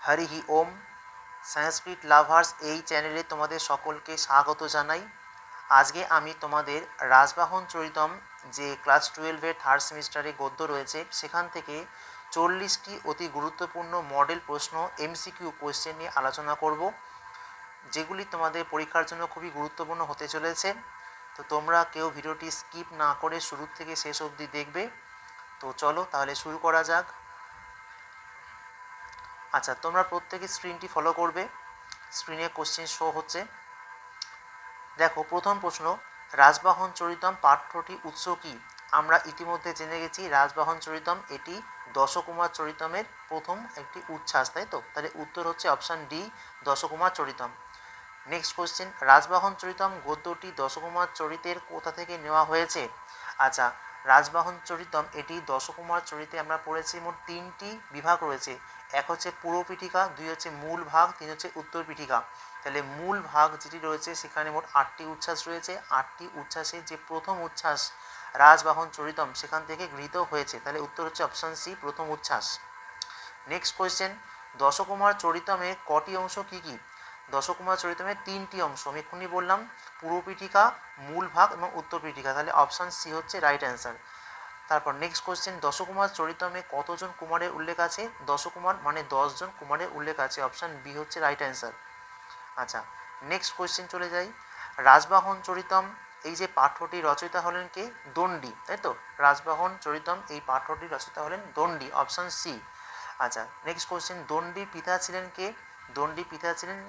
হরিহি ওম। সংস্কৃত lovers এই চ্যানেলে তোমাদের সকলকে স্বাগত জানাই। আজকে আমি তোমাদের রাজবাহন চরিতম যে ক্লাস 12-এর থার্ড সেমিস্টারে গদ্য রয়েছে সেখান থেকে 40টি অতি গুরুত্বপূর্ণ মডেল প্রশ্ন এমসিকিউ কোয়েশ্চেন নিয়ে আলোচনা করব, যেগুলি তোমাদের পরীক্ষার জন্য খুবই গুরুত্বপূর্ণ হতে চলেছে। তো তোমরা কেউ ভিডিওটি স্কিপ না করে শুরু থেকে শেষ অবধি দেখবে। তো চলো তাহলে শুরু করা যাক। আচ্ছা, তোমরা প্রত্যেকে স্ক্রিনটি ফলো করবে। স্ক্রিনে কোশ্চেন শো হচ্ছে। দেখো, প্রথম প্রশ্ন, রাজবাহন চরিতম পাঠ্যটি উৎস কী? আমরা ইতিমধ্যে জেনে গেছি রাজবাহন চরিতম এটি দশকুমার চরিতমের প্রথম একটি উচ্ছ্বাস, তাই তো? তাহলে উত্তর হচ্ছে option D, Dashakumara চরিতম। Next question, Rajavahana চরিতম গদ্যটি Dashakumara চরিতের কোথা থেকে নেওয়া হয়েছে? আচ্ছা, রাজবাহন চরিতম এটি দশকুমার চরিতে আমরা পড়েছি মোট 3টি বিভাগ রয়েছে। এক হচ্ছে পূর্ব পীঠিকা, 2 হচ্ছে মূল ভাগ, 3 হচ্ছে উত্তর পীঠিকা। তাহলে মূল ভাগ যেটি রয়েছে সেখানে মোট 8টি উচ্ছ্বাস রয়েছে। 8টি উচ্ছ্বাসে যে প্রথম উচ্ছ্বাস রাজবাহন চরিতম সেখান থেকে গৃহীত হয়েছে। তাহলে উত্তর হচ্ছে অপশান সি, প্রথম উচ্ছ্বাস। নেক্সট কোয়েশ্চেন, দশকুমার চরিতমে কটি অংশ কী কী? দশকুমার চরিতমের 3টি অংশ, আমি এক্ষুনি বললাম, পূর্ব পীঠিকা, মূল ভাগ এবং উত্তর পীঠিকা। তাহলে অপশান সি হচ্ছে রাইট অ্যান্সার। তারপর নেক্সট কোয়েশ্চেন, দশকুমার চরিতমে কতজন কুমারের উল্লেখ আছে? দশকুমার মানে 10 জন কুমারের উল্লেখ আছে। অপশান বি হচ্ছে রাইট অ্যান্সার। আচ্ছা, নেক্সট কোয়েশ্চেন চলে যাই। রাজবাহন চরিতম এই যে পাঠ্যটি রচয়িতা হলেন কে? দণ্ডী, তাই তো? রাজবাহন চরিতম এই পাঠ্যটি রচয়িতা হলেন দণ্ডী। Option C. আচ্ছা, নেক্সট কোয়েশ্চেন, দণ্ডির পিতা ছিলেন কে? দণ্ডির পিতা ছিলেন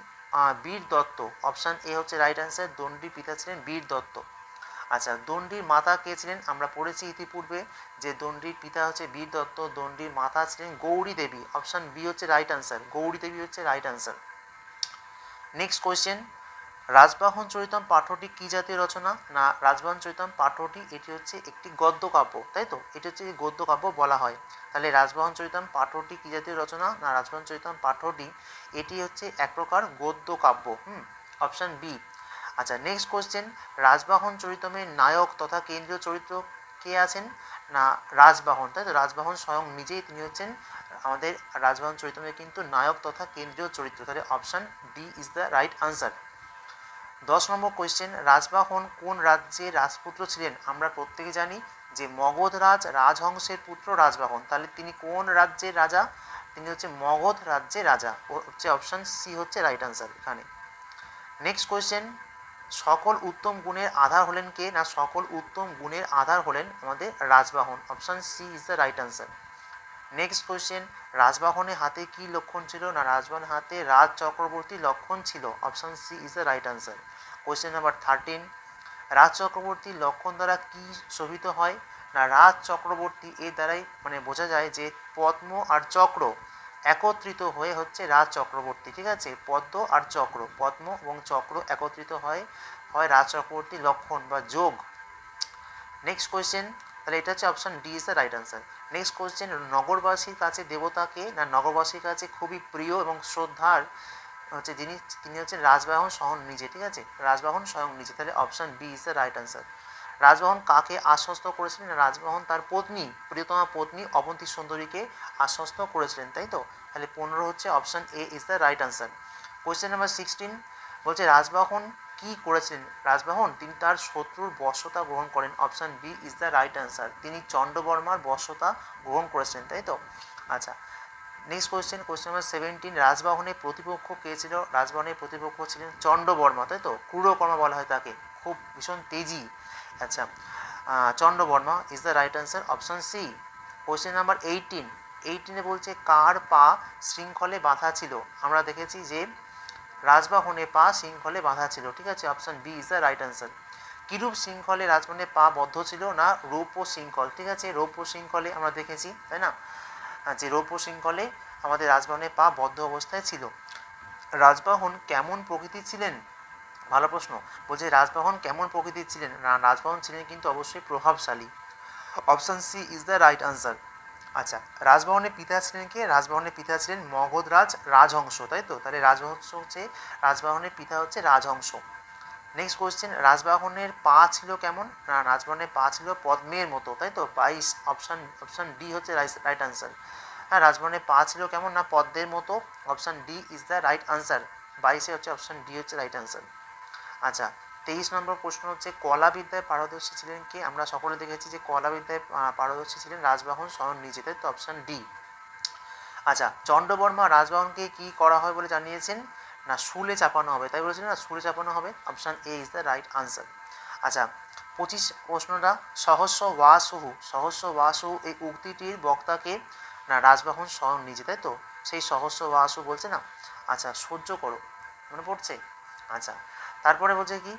বীর দত্ত। অপশান এ হচ্ছে রাইট অ্যান্সার, দণ্ডির পিতা ছিলেন বীর দত্ত। আচ্ছা, দণ্ডির মাতা কে ছিলেন? আমরা পড়েছি ইতিপূর্বে যে দণ্ডির পিতা হচ্ছে বীর দত্ত, দণ্ডির মাতা ছিলেন গৌরী দেবী। অপশান বি হচ্ছে রাইট অ্যান্সার, গৌরী দেবী হচ্ছে right answer. Next question, Rajvahan Charitam পাঠ্যটি কী জাতীয় রচনা? না, রাজবাহন চরিতম পাঠ্যটি এটি হচ্ছে একটি গদ্য কাব্য, তাই তো? এটি হচ্ছে গদ্য কাব্য বলা হয়। তাহলে রাজবাহন চরিতম পাঠ্যটি কী জাতীয় রচনা? না, রাজবাহন চরিতম পাঠ্যটি এটি হচ্ছে এক প্রকার গদ্য কাব্য। Option B. আচ্ছা, নেক্সট কোয়েশ্চেন, রাজবাহন চরিতমের নায়ক তথা কেন্দ্রীয় চরিত্র কে আছেন? না, রাজবাহন, তাই তো? রাজবাহন স্বয়ং নিজেই তিনি হচ্ছেন আমাদের রাজবাহন চরিতমের কিন্তু নায়ক তথা কেন্দ্রীয় চরিত্র। তাহলে option D is the right answer. 10 number question, Rajavahana কোন রাজ্যের রাজপুত্র ছিলেন? আমরা প্রত্যেকে জানি যে মগধ রাজহংসের পুত্র রাজবাহন। তাহলে তিনি কোন রাজ্যের রাজা? তিনি হচ্ছে মগধ রাজ্যের রাজা। ও হচ্ছে অপশান সি হচ্ছে রাইট আনসার এখানে। নেক্সট কোয়েশ্চেন, সকল উত্তম গুণের আধার হলেন কে? না, সকল উত্তম গুণের আধার হলেন আমাদের Rajbahan. Option C is the right answer. Next question, রাজবাহনের হাতে কি লক্ষণ ছিল? না, রাজবাহনের হাতে রাজ চক্রবর্তী লক্ষণ ছিল। Option C is the right answer. Question number 13, রাজ চক্রবর্তী লক্ষণ দ্বারা কি শোভিত হয়? না, রাজ চক্রবর্তী এর দ্বারাই মানে বোঝা যায় যে পদ্ম আর চক্র একত্রিত হয়ে হচ্ছে রাজ চক্রবর্তী, ঠিক আছে? পদ্ম আর চক্র, পদ্ম এবং চক্র একত্রিত হয় রাজ চক্রবর্তী লক্ষণ বা যোগ। নেক্সট কোয়েশ্চেন, তাহলে এটা হচ্ছে option D is the right answer. Next question, নগরবাসীর কাছে দেবতাকে? না, নগরবাসীর কাছে খুবই প্রিয় এবং শ্রদ্ধার হচ্ছে তিনি হচ্ছেন রাজবাহন স্বয়ং নিজে, ঠিক আছে? রাজবাহন স্বয়ং নিজে। তাহলে option B is the right answer. Rajbahan কাকে আশ্বস্ত করেছিলেন? রাজবাহন তার পত্নী, প্রিয়তমা পত্নী অবন্তী সুন্দরীকে আশ্বস্ত করেছিলেন, তাই তো? তাহলে 15 হচ্ছে option A is the right answer. Question number 16 বলছে রাজবাহন কি করেছিলেন? রাজবাহন তিনি তার শত্রুর বশ্যতা গ্রহণ করেন। Option B is the right answer, তিনি চন্ডবর্মার বশ্যতা গ্রহণ করেছিলেন, তাই তো? আচ্ছা, নেক্সট কোয়েশ্চেন নাম্বার 17, রাজবাহনের প্রতিপক্ষ কে ছিল? রাজবাহনের প্রতিপক্ষ ছিলেন চন্ডবর্মা, তাই তো? ক্রূরকর্মা বলা হয় তাকে, খুব ভীষণ তেজি। আচ্ছা, Chandavarma is the right answer, option C. Question number 18 বলছে কার পা শৃঙ্খলে বাঁধা ছিল? আমরা দেখেছি যে রাজবাহনের পা শৃঙ্খলে বাঁধা ছিল, ঠিক আছে? Option B is the right answer. কিরূপ শৃঙ্খলে রাজবাহনের পা বদ্ধ ছিল? না, রৌপ্য শৃঙ্খল, ঠিক আছে? রৌপ্য শৃঙ্খলে আমরা দেখেছি, তাই না? যে রৌপ্য শৃঙ্খলে আমাদের রাজবাহনের পা বদ্ধ অবস্থায় ছিল। রাজবাহন কেমন প্রকৃতির ছিলেন? ভালো প্রশ্ন। বলছে রাজবাহন কেমন প্রকৃতির ছিলেন? না, রাজবাহন ছিলেন কিন্তু অবশ্যই প্রভাবশালী। Option C is the right answer. আচ্ছা, রাজবাহনের পিতা ছিলেন কে? রাজবাহনের পিতা ছিলেন মগধ রাজহংস, তাই তো? তাহলে রাজহংস হচ্ছে রাজবাহনের পিতা হচ্ছে রাজহংস। নেক্সট কোয়েশ্চেন, রাজবাহনের পা ছিল কেমন? না, রাজবাহনের পা ছিল পদ্মের মতো, তাই তো? 22 অপশান ডি হচ্ছে রাইট আনসার। হ্যাঁ, রাজবাহনের পা ছিল কেমন না পদ্মের মতো। Option D is the right answer. 22 হচ্ছে অপশান ডি হচ্ছে রাইট আনসার। আচ্ছা, 23 নম্বর প্রশ্ন হচ্ছে কলাবিদ্যায় পারদর্শী ছিলেন কে? আমরা সকলে দেখেছি যে কলাবিদ্যায় পারদর্শী ছিলেন রাজবাহন স্বয়ং নিজে, তাই তো অপশান ডি। আচ্ছা, চন্দ্রবর্মা রাজবাহনকে কি করা হয় বলে জানিয়েছেন? না শুলে চাপানো হবে, তাই বলেছিলেন না, শুলে চাপানো হবে। Option A is the right answer. আচ্ছা, 25 প্রশ্নটা সহস্র ওয়াসুহু, সহস্র ওয়াসুহু এই উক্তিটির বক্তাকে? না রাজবাহন স্বয়ং নিজে, তাই তো, সেই সহস্র ওয়াসু বলছে না। আচ্ছা, সহ্য করো, মনে পড়ছে? আচ্ছা, তারপরে বলছে কি,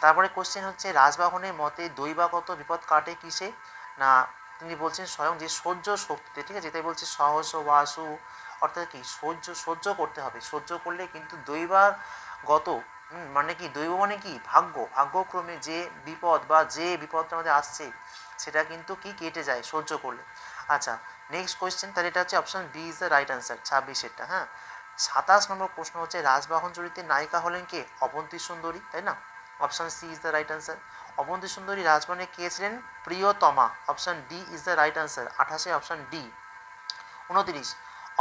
তারপরে কোশ্চেন হচ্ছে রাজবাহনের মতে দৈবাগত বিপদ কাটে কিসে? না তিনি বলছেন স্বয়ং যে সহ্য শক্তিতে, ঠিক আছে, তাই বলছে সহস্র ওয়াসু, অর্থাৎ কি সহ্য করতে হবে, সহ্য করলে কিন্তু দৈবাগত, মানে কি দৈব মানে কি ভাগ্যক্রমে যে বিপদ বা যে বিপদটা আমাদের আসছে সেটা কিন্তু কি কেটে যায় সহ্য করলে। আচ্ছা, নেক্সট কোয়েশ্চেন, তাহলে এটা হচ্ছে option B is the right answer, 26-এরটা। হ্যাঁ, 27 নম্বর প্রশ্ন হচ্ছে রাজবাহন চরিত্রের নায়িকা হলেন কে? অবন্তী সুন্দরী, তাই না? Option C is the right answer. Avanti Sundari রাজবাহনে কে ছিলেন? প্রিয়তমা। Option D is the right answer, 28-এ অপশন ডি। 29,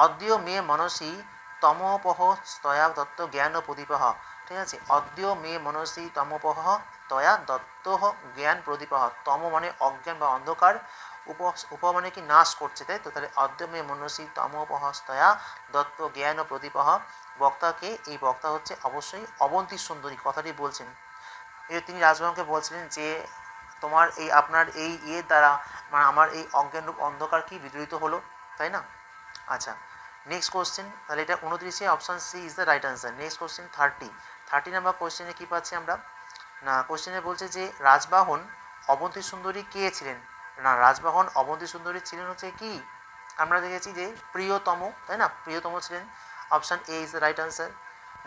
অদ্য মে মনসী তমোপহ স্তয়া দত্ত জ্ঞান প্রদীপহ, ঠিক আছে, অদ্য মে মনসী তমোপহ তয়া দত্ত জ্ঞান প্রদীপহ, তম মানে অজ্ঞান বা অন্ধকার, উপ মানে কি নাশ করছে, তাই তো, তাহলে অদ্য মে মনসী তমোপহ স্তয়া দত্ত জ্ঞান প্রদীপহ, বক্তাকে? এই বক্তা হচ্ছে অবশ্যই অবন্তী সুন্দরী, কথাটি বলছেন। তিনি রাজবাহনকে বলছিলেন যে তোমার এই আপনার এই দ্বারা মানে আমার এই অজ্ঞানরূপ অন্ধকার কি বিদূরিত হলো, তাই না? আচ্ছা, নেক্সট কোশ্চেন, তাহলে এটা 29-এ option C is the right answer. Next question 30 number কোশ্চেনে কী পাচ্ছি আমরা? না কোশ্চেনে বলছে যে রাজবাহন অবন্তী সুন্দরী কে ছিলেন? না রাজবাহন অবন্তী সুন্দরী ছিলেন হচ্ছে কি, আমরা দেখেছি যে প্রিয়তম, তাই না, প্রিয়তম ছিলেন। Option A is the right answer.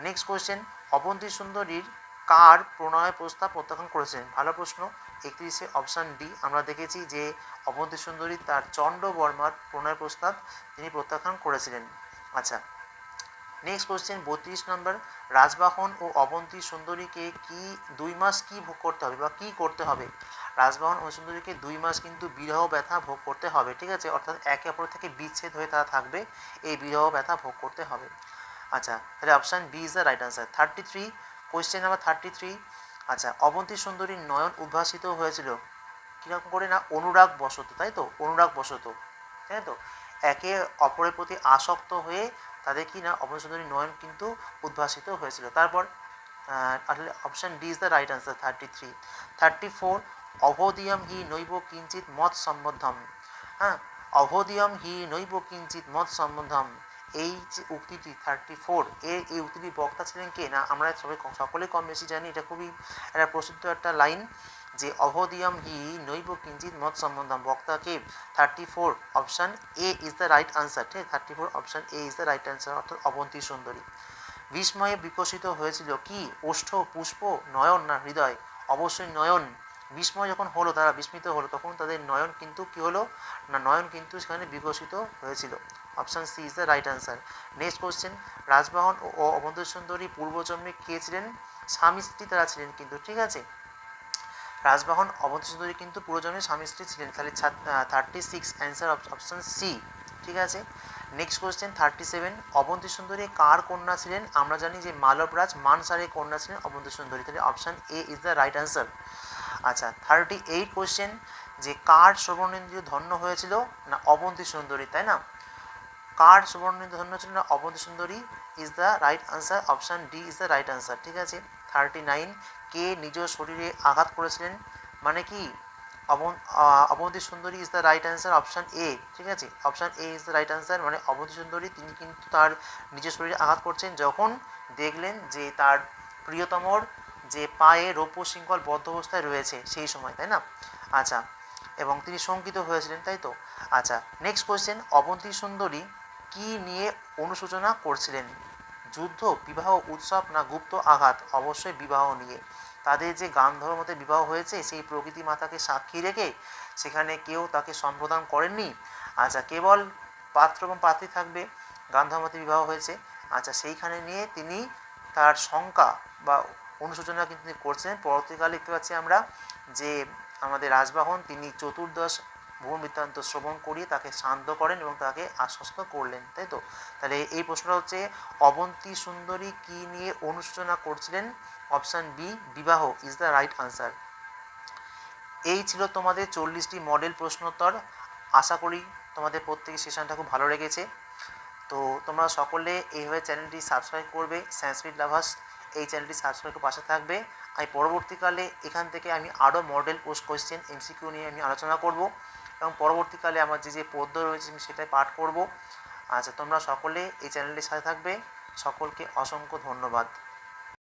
Next question, Avanti সুন্দরীর কার প্রণয় প্রস্তাব প্রত্যাখ্যান করেছেন? ভালো প্রশ্ন। 31-এ অপশান ডি, আমরা দেখেছি যে অবন্তী সুন্দরী তার চন্দ্রবর্মার প্রণয় প্রস্তাব তিনি প্রত্যাখ্যান করেছিলেন। আচ্ছা, নেক্সট কোশ্চেন 32 নম্বর, রাজবাহন ও অবন্তী সুন্দরীকে কি 2 মাস কি ভোগ করতে হবে বা কি করতে হবে? রাজবাহন ও সুন্দরীকে 2 মাস কিন্তু বিরহ ব্যথা ভোগ করতে হবে, ঠিক আছে, অর্থাৎ একে অপর থেকে বিচ্ছেদ হয়ে তারা থাকবে, এই বিরহ ব্যথা ভোগ করতে হবে। আচ্ছা, তাহলে option B is the right answer. 33, question number 33। আচ্ছা, অবন্তী সুন্দরীর নয়ন উদ্ভাসিত হয়েছিল কীরকম করে? না অনুরাগ বশত, তাই তো, অনুরাগ বশত, তাই তো, একে অপরের প্রতি আসক্ত হয়ে তাদের কি না অবন্তী সুন্দরীর নয়ন কিন্তু উদ্ভাসিত হয়েছিল। তারপর আসলে option D is the right answer. 33, 34, অভোদিয়ম হি নৈব কিঞ্চিত মত সম্বন্ধম। হ্যাঁ, অভোদিয়ম হি নৈব কিঞ্চিত মত সম্বন্ধম, এই যে উক্তিটি 34 এই উক্তিটির বক্তা ছিলেন কে? না আমরা সকলেই কম বেশি জানি, এটা খুবই একটা প্রসিদ্ধ একটা লাইন যে অভোদিয়ম হি নৈব কিঞ্চিত মত সম্বন্ধম, বক্তাকে? 34 option A is the right answer, ঠিক, 34 option A is the right answer, অর্থাৎ অবন্তী সুন্দরী। বিস্ময়ে বিকশিত হয়েছিল কি? ওষ্ঠ, পুষ্প, নয়ন না হৃদয়? অবশ্যই নয়ন। বিস্ময় যখন হলো, তারা বিস্মিত হলো, তখন তাদের নয়ন কিন্তু কি হলো? না নয়ন কিন্তু সেখানে বিকশিত হয়েছিল। Option C is the right answer. Next question, Rajbahan ও অবন্তী সুন্দরী পূর্বজন্মে কে ছিলেন? স্বামী স্ত্রী তারা ছিলেন কিন্তু, ঠিক আছে, রাজবাহন অবন্তী সুন্দরী কিন্তু পূর্বজন্মে স্বামী স্ত্রী ছিলেন, তাহলে 36 অ্যান্সার অপশান সি, ঠিক আছে। নেক্সট কোয়েশ্চেন 37, অবন্তী সুন্দরী কার কন্যা ছিলেন? আমরা জানি যে মালবরাজ মানসারের কন্যা ছিলেন অবন্তী সুন্দরী, তাহলে option A is the right answer. আচ্ছা, 38 কোয়েশ্চেন, যে কার শ্রবণেন্দ্রিয় ধন্য হয়েছিল? না অবন্তী সুন্দরী, তাই না, কার শ্রবণেন্দ্রিয় ধন্য ছিল? না অবন্তী সুন্দরী is the right answer, option D is the right answer, ঠিক আছে। 39, কে নিজ শরীরে আঘাত করেছিলেন? মানে কি অবন্তী সুন্দরী is the right answer, option A, ঠিক আছে, option A is the right answer, মানে অবন্তী সুন্দরী তিনি কিন্তু তার নিজের শরীরে আঘাত করছেন যখন দেখলেন যে তার প্রিয়তমর যে পায়ে রৌপ্য শৃঙ্খল বদ্ধ অবস্থায় রয়েছে সেই সময়, তাই না। আচ্ছা, এবং তিনি শঙ্কিত হয়েছিলেন, তাই তো। আচ্ছা, নেক্সট কোয়েশ্চেন, অবন্তী সুন্দরী কি নিয়ে অনুশোচনা করছিলেন? যুদ্ধ, বিবাহ, উৎসব না গুপ্ত আঘাত? অবশ্যই বিবাহ নিয়ে। তাদের যে গান্ধর্ব মতে বিবাহ হয়েছে সেই প্রকৃতি মাতাকে সাক্ষী রেখে সেখানে কেউ তাকে সম্প্রদান করেননি। আচ্ছা, কেবল পাত্র এবং পাত্রী থাকবে, গান্ধর্ব মতে বিবাহ হয়েছে। আচ্ছা, সেইখানে নিয়ে তিনি তার শঙ্কা বা অনুশোচনা কিন্তু তিনি করছেন। পরবর্তীকালে দেখতে পাচ্ছি আমরা যে আমাদের রাজবাহন তিনি চতুর্দশ ভুবন বৃত্তান্ত শ্রবণ করিয়ে তাকে শান্ত করেন এবং তাকে আশ্বস্ত করলেন, তাই তো? তাহলে এই প্রশ্নটা হচ্ছে অবন্তী সুন্দরী কি নিয়ে অনুশোচনা করছিলেন? অপশান বি, বিবাহ ইজ দ্য রাইট আনসার। এই ছিল তোমাদের 40টি মডেল প্রশ্নোত্তর। আশা করি তোমাদের প্রত্যেকের সেশনটা খুব ভালো লেগেছে। তো তোমরা সকলে এইভাবে চ্যানেলটি সাবস্ক্রাইব করবে, সায়েন্সফিট লাভার্স এই চ্যানেলটি সাবস্ক্রাইব করে পাশে থাকবে। আমি পরবর্তীকালে এখান থেকে আমি আরও মডেল পোস্ট কোয়েশ্চেন এমসিকিউ নিয়ে আমি আলোচনা করব এবং পরবর্তীকালে আমার যে পদ্য রয়েছে আমি সেটাই পাঠ করব। আচ্ছা, তোমরা সকলে এই চ্যানেলটির সাথে থাকবে। সকলকে অসংখ্য ধন্যবাদ।